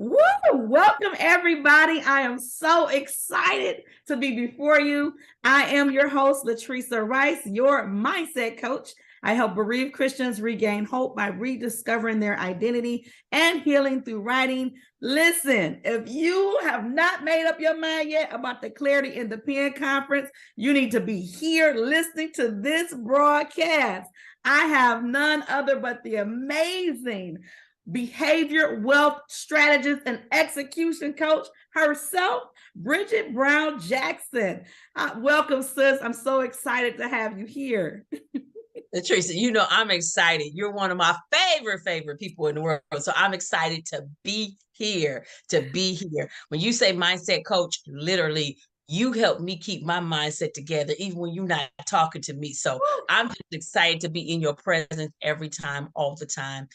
Woo! Welcome, everybody. I am so excited to be before you. I am your host, Latresa Rice, your mindset coach. I help bereaved Christians regain hope by rediscovering their identity and healing through writing. Listen, if you have not made up your mind yet about the Clarity in the Pen Conference, you need to be here listening to this broadcast. I have none other but the amazing behavior, wealth strategist, and execution coach herself, Brigitte Brown Jackson. Welcome, sis. I'm so excited to have you here. Teresa, I'm excited. You're one of my favorite people in the world. So I'm excited to be here, When you say mindset coach, literally, you help me keep my mindset together, even when you're not talking to me. So I'm just excited to be in your presence every time, all the time,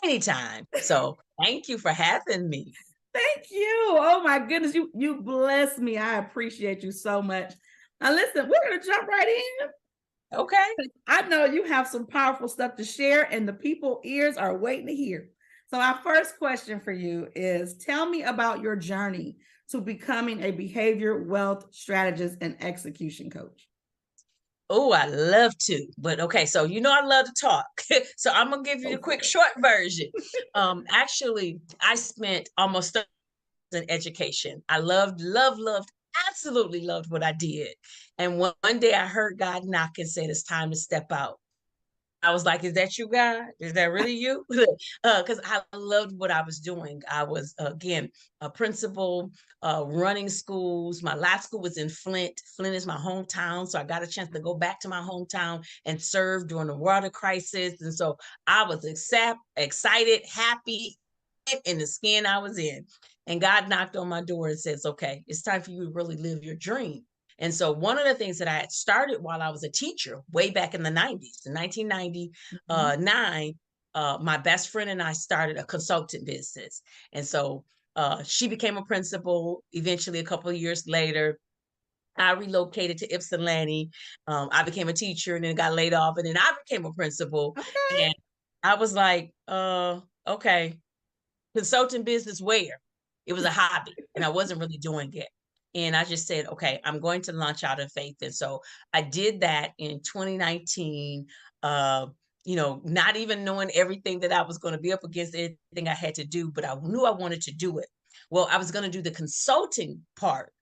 anytime. So thank you for having me. Thank you. Oh my goodness, you bless me. I appreciate you so much. Now listen, we're going to jump right in. Okay. I know you have some powerful stuff to share, and the people ears are waiting to hear. So our first question for you is, tell me about your journey to becoming a behavior, wealth strategist, and execution coach. Oh, I love to, but okay. So, I love to talk. So I'm going to give you the quick short version. Actually, I spent almost in education. I loved, absolutely loved what I did. And one day I heard God knock and said, it's time to step out. I was like, is that you, God? Is that really you? Because I loved what I was doing. I was, again, a principal, running schools. My last school was in Flint. Flint is my hometown. So I got a chance to go back to my hometown and serve during the water crisis. And so I was excited, happy in the skin I was in. And God knocked on my door and says, okay, it's time for you to really live your dream. And so one of the things that I had started while I was a teacher way back in the 90s, in 1999, my best friend and I started a consultant business. And so she became a principal. Eventually, a couple of years later, I relocated to Ypsilanti. I became a teacher and then got laid off. And then I became a principal. Okay. And I was like, okay, consulting business where? It was a hobby and I wasn't really doing it. And I just said, okay, I'm going to launch out in faith. And so I did that in 2019, not even knowing everything that I was going to be up against, anything I had to do, but I knew I wanted to do it. Well, I was going to do the consulting part.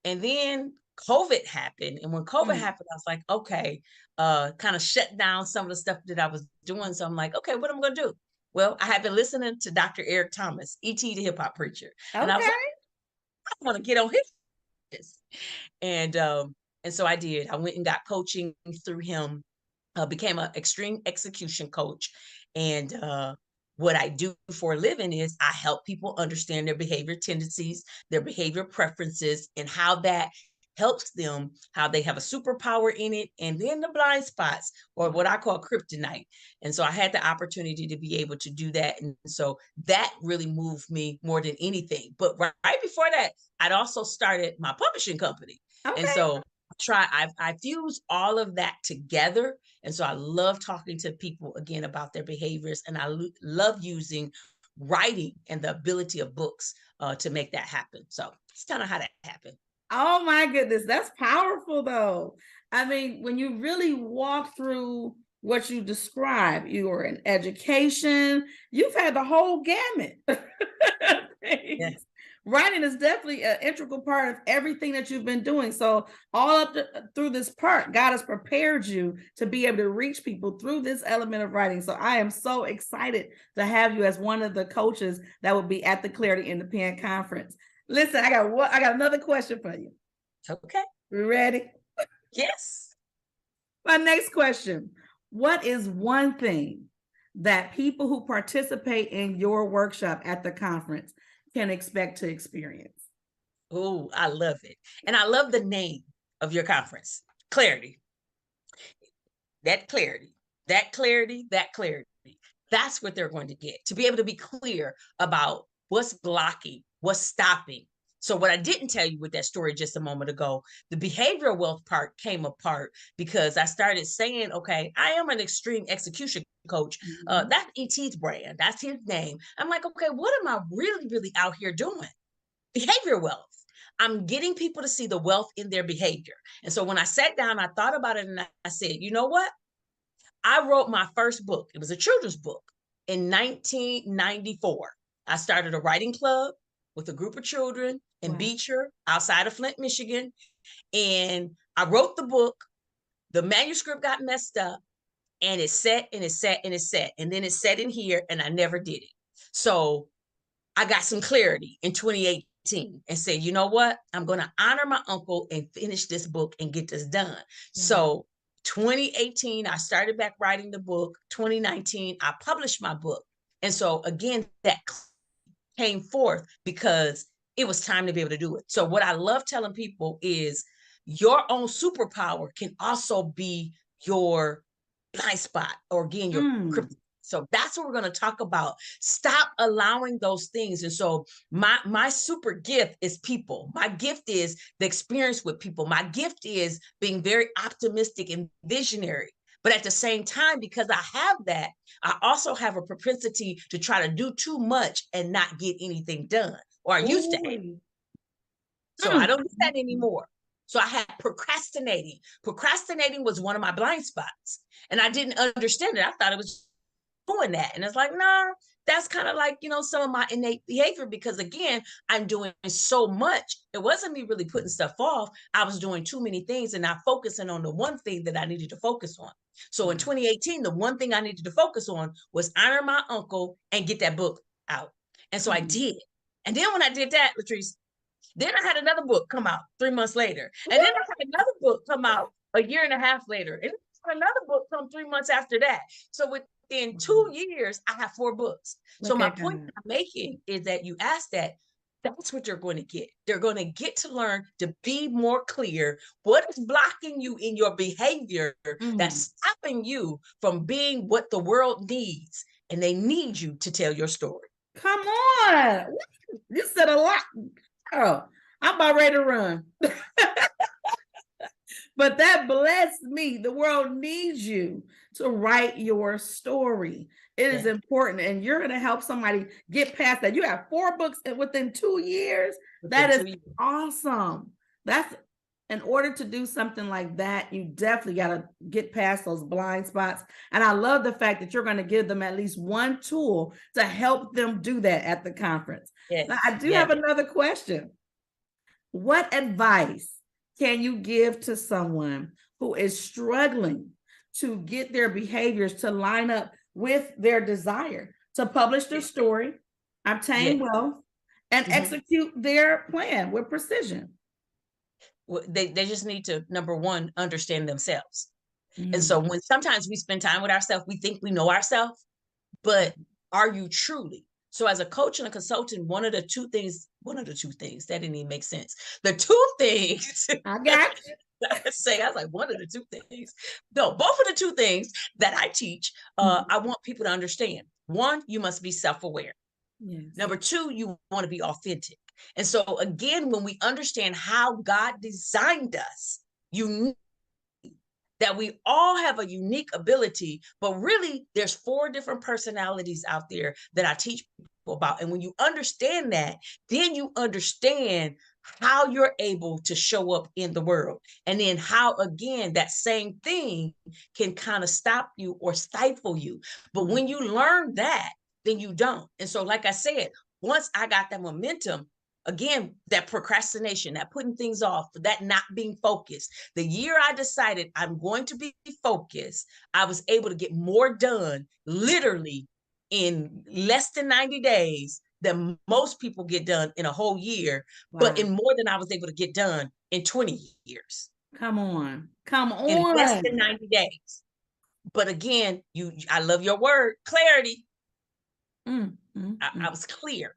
And then COVID happened. And when COVID happened, I was like, okay, kind of shut down some of the stuff that I was doing. So I'm like, okay, what am I going to do? Well, I had been listening to Dr. Eric Thomas, E.T. the hip hop preacher. Okay. And I was like, I want to get on his. And so I did. I went and got coaching through him, became an extreme execution coach. And what I do for a living is I help people understand their behavior tendencies, their behavior preferences, and how that helps them, how they have a superpower in it, and then the blind spots, or what I call kryptonite. And so I had the opportunity to be able to do that. And so that really moved me more than anything. But right before that, I'd also started my publishing company. Okay. And so I fuse all of that together. And so I love talking to people again about their behaviors. And I love using writing and the ability of books to make that happen. So it's kind of how that happened. Oh my goodness, that's powerful though. I mean, when you really walk through what you describe, you were in education, you've had the whole gamut. Yes. Writing is definitely an integral part of everything that you've been doing. So all up through this part, God has prepared you to be able to reach people through this element of writing. So I am so excited to have you as one of the coaches that will be at the Clarity in the Pen Conference. Listen, I got another question for you. Okay. You ready? Yes. My next question. What is one thing that people who participate in your workshop at the conference can expect to experience? Oh, I love it. And I love the name of your conference, Clarity. That clarity. That's what they're going to get, to be able to be clear about what's blocking, what's stopping, So what I didn't tell you with that story just a moment ago, the behavioral wealth part came apart because I started saying, okay, I am an extreme execution coach. That's ET's brand. That's his name. I'm like, okay, what am I really, really out here doing? Behavior wealth. I'm getting people to see the wealth in their behavior. And so when I sat down, I thought about it and I said, you know what? I wrote my first book. It was a children's book in 1994. I started a writing club with a group of children in Beecher, outside of Flint, Michigan. And I wrote the book. The manuscript got messed up and it sat and it sat and it sat. And then it sat in here and I never did it. So I got some clarity in 2018 and said, you know what? I'm going to honor my uncle and finish this book and get this done. So 2018, I started back writing the book. 2019, I published my book. And so again, that came forth because it was time to be able to do it. So what I love telling people is your own superpower can also be your blind spot, or again, your kryptonite. So that's what we're going to talk about. Stop allowing those things. And so my super gift is people. My gift is the experience with people. My gift is being very optimistic and visionary. But at the same time, because I have that, I also have a propensity to try to do too much and not get anything done, or I used to have. So I don't do that anymore. So I had procrastinating. Procrastinating was one of my blind spots. And I didn't understand it. I thought it was doing that. And it's like, nah, that's kind of like, some of my innate behavior, because again, I'm doing so much. It wasn't me really putting stuff off. I was doing too many things and not focusing on the one thing that I needed to focus on. So in 2018, the one thing I needed to focus on was honor my uncle and get that book out. And so I did. And then when I did that, Latrice, then I had another book come out 3 months later. And then I had another book come out a year and a half later. And another book come 3 months after that. So within 2 years, I have 4 books. So my point I'm making is that you asked that, that's what you're going to get. They're going to get to learn to be more clear. What is blocking you in your behavior that's stopping you from being what the world needs? And they need you to tell your story. Come on. You said a lot. Oh, I'm about ready to run. But that blessed me. The world needs you to write your story. It is important, and you're going to help somebody get past that. You have 4 books within 2 years. That is awesome. That's, in order to do something like that, you definitely got to get past those blind spots. And I love the fact that you're going to give them at least one tool to help them do that at the conference. Yes. Now, I do have another question. What advice can you give to someone who is struggling to get their behaviors to line up with their desire to publish their story, obtain wealth, and execute their plan with precision? They just need to, number one, understand themselves. And so when sometimes we spend time with ourselves, we think we know ourselves, but are you truly? So as a coach and a consultant, one of the two things, that didn't even make sense. The 2 things. I got you. I was like, one of the 2 things. No, both of the 2 things that I teach, I want people to understand. 1, you must be self-aware. Yes. Number 2, you want to be authentic. And so again, when we understand how God designed us, that we all have a unique ability, but really there's 4 different personalities out there that I teach people about. And when you understand that, then you understand how you're able to show up in the world. And then how, again, that same thing can kind of stop you or stifle you. But when you learn that, then you don't. And so, like I said, once I got that momentum, again, that procrastination, that putting things off, that not being focused. The year I decided I'm going to be focused, I was able to get more done literally in less than 90 days than most people get done in a whole year, but in more than I was able to get done in 20 years. Come on. In less than 90 days. But again, I love your word, clarity. I was clear.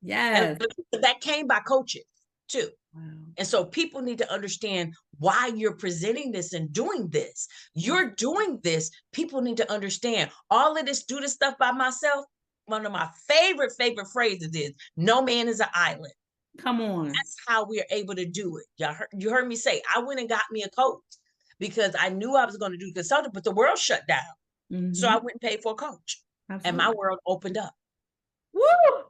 Yes. And that came by coaches too. Wow. And so people need to understand why you're presenting this and doing this. You're doing this. People need to understand all of this, do this stuff by myself. one of my favorite phrases is, no man is an island. Come on. That's how we are able to do it. You heard me say, I went and got me a coach because I knew I was going to do consulting, but the world shut down. Mm-hmm. So I went and paid for a coach. Absolutely. And my world opened up. Woo!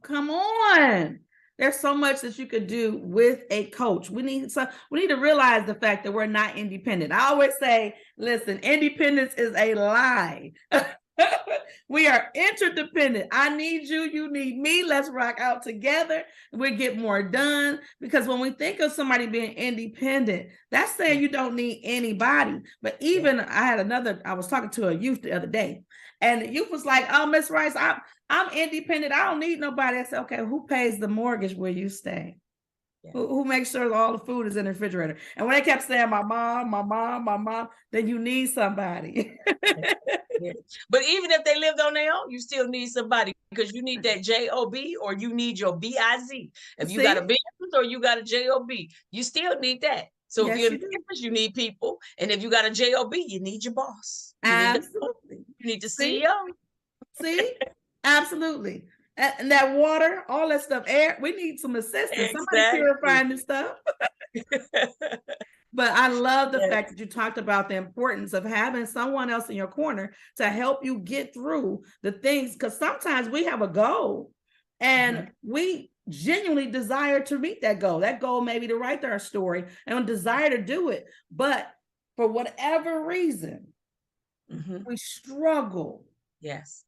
Come on. There's so much that you could do with a coach. We need to realize the fact that we're not independent. I always say, listen, independence is a lie. We are interdependent. I need you, you need me. Let's rock out together. We get more done. Because when we think of somebody being independent, that's saying you don't need anybody. But even I was talking to a youth the other day, and the youth was like, oh, Miss Rice, I'm independent. I don't need nobody. I said, okay, who pays the mortgage where you stay? Yeah. Who makes sure all the food is in the refrigerator? And when they kept saying, my mom, then you need somebody. Yeah. But even if they lived on their own, you still need somebody, because you need that JOB or you need your BIZ. If you got a business or you got a JOB, you still need that. So if you're in business, you need people. And if you got a JOB, you need your boss. Absolutely. You need the CEO. See? Absolutely. And that water, all that stuff, air, we need some assistance. Somebody purifying this stuff. But I love the fact that you talked about the importance of having someone else in your corner to help you get through the things. Because sometimes we have a goal and we genuinely desire to meet that goal. That goal may be to write our story and desire to do it. But for whatever reason, we struggle. Yes.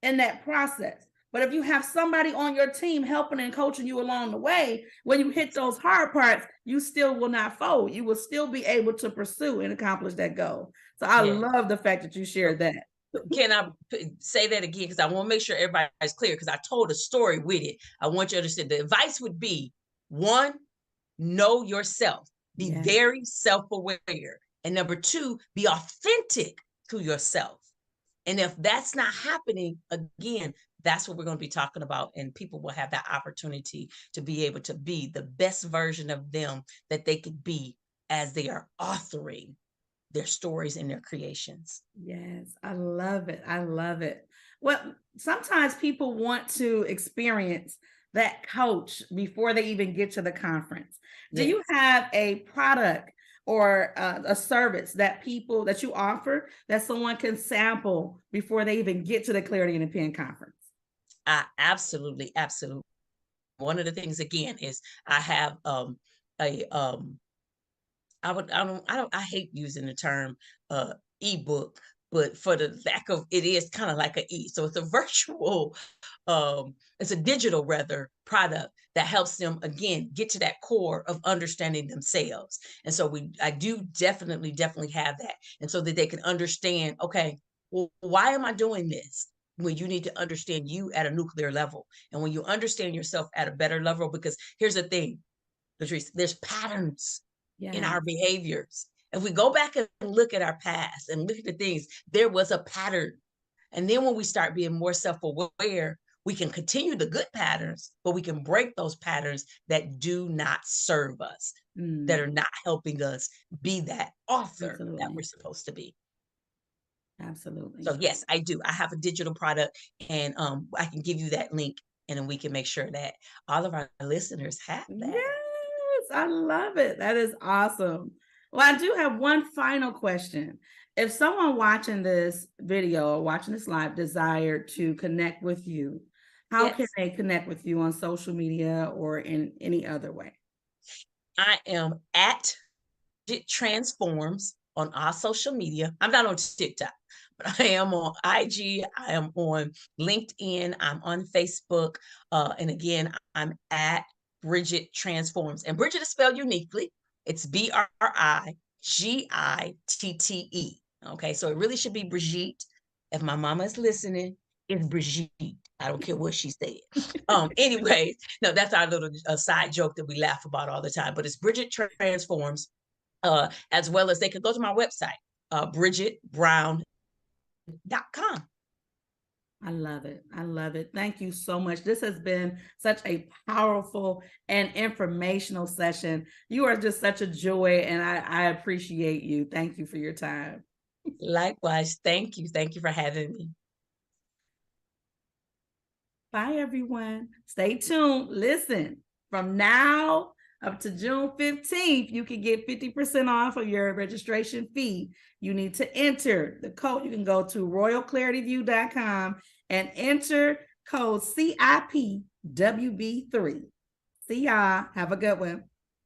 In that process. But if you have somebody on your team helping and coaching you along the way, when you hit those hard parts, you still will not fold. You will still be able to pursue and accomplish that goal. So I love the fact that you shared that. Can I say that again? Because I want to make sure everybody's clear, because I told a story with it. I want you to understand. The advice would be, 1, know yourself. Be very self-aware. And number 2, be authentic to yourself. And if that's not happening, again, that's what we're going to be talking about. And people will have that opportunity to be able to be the best version of them that they could be as they are authoring their stories and their creations. Yes, I love it. I love it. Well, sometimes people want to experience that coach before they even get to the conference. Do you have a product or a service that you offer that someone can sample before they even get to the Clarity in the Pen conference? Absolutely. One of the things, again, is I have I hate using the term ebook, but for the lack of, it is kind of like an so it's a virtual, it's a digital rather product that helps them, again, get to that core of understanding themselves. And so I do definitely have that. And so that they can understand, okay, well, why am I doing this? When you need to understand you at a nuclear level. And when you understand yourself at a better level, because here's the thing, Latrice, there's patterns in our behaviors. If we go back and look at our past and look at the things, there was a pattern. And then when we start being more self-aware, we can continue the good patterns, but we can break those patterns that do not serve us, that are not helping us be that author that we're supposed to be. Absolutely. So yes, I do. I have a digital product, and I can give you that link, and then we can make sure that all of our listeners have that. Yes, I love it. That is awesome. Well, I do have one final question. If someone watching this video or watching this live desired to connect with you, how can they connect with you on social media or in any other way? I am at Brigitte Transforms on all social media. I'm not on TikTok, but I am on IG. I am on LinkedIn. I'm on Facebook. And again, I'm at Brigitte Transforms. And Brigitte is spelled uniquely. It's Brigitte. Okay, so it really should be Brigitte. If my mama is listening, it's Brigitte. I don't care what she said. Anyways, no, that's our little side joke that we laugh about all the time. But it's Brigitte Transforms, as well as they can go to my website, BrigitteBrown.com. I love it. I love it. Thank you so much. This has been such a powerful and informational session. You are just such a joy, and I appreciate you. Thank you for your time. Likewise. Thank you. Thank you for having me. Bye, everyone. Stay tuned. Listen, from now up to June 15th, you can get 50% off of your registration fee. You need to enter the code. You can go to royalclarityview.com and enter code CIPWB3. See y'all. Have a good one.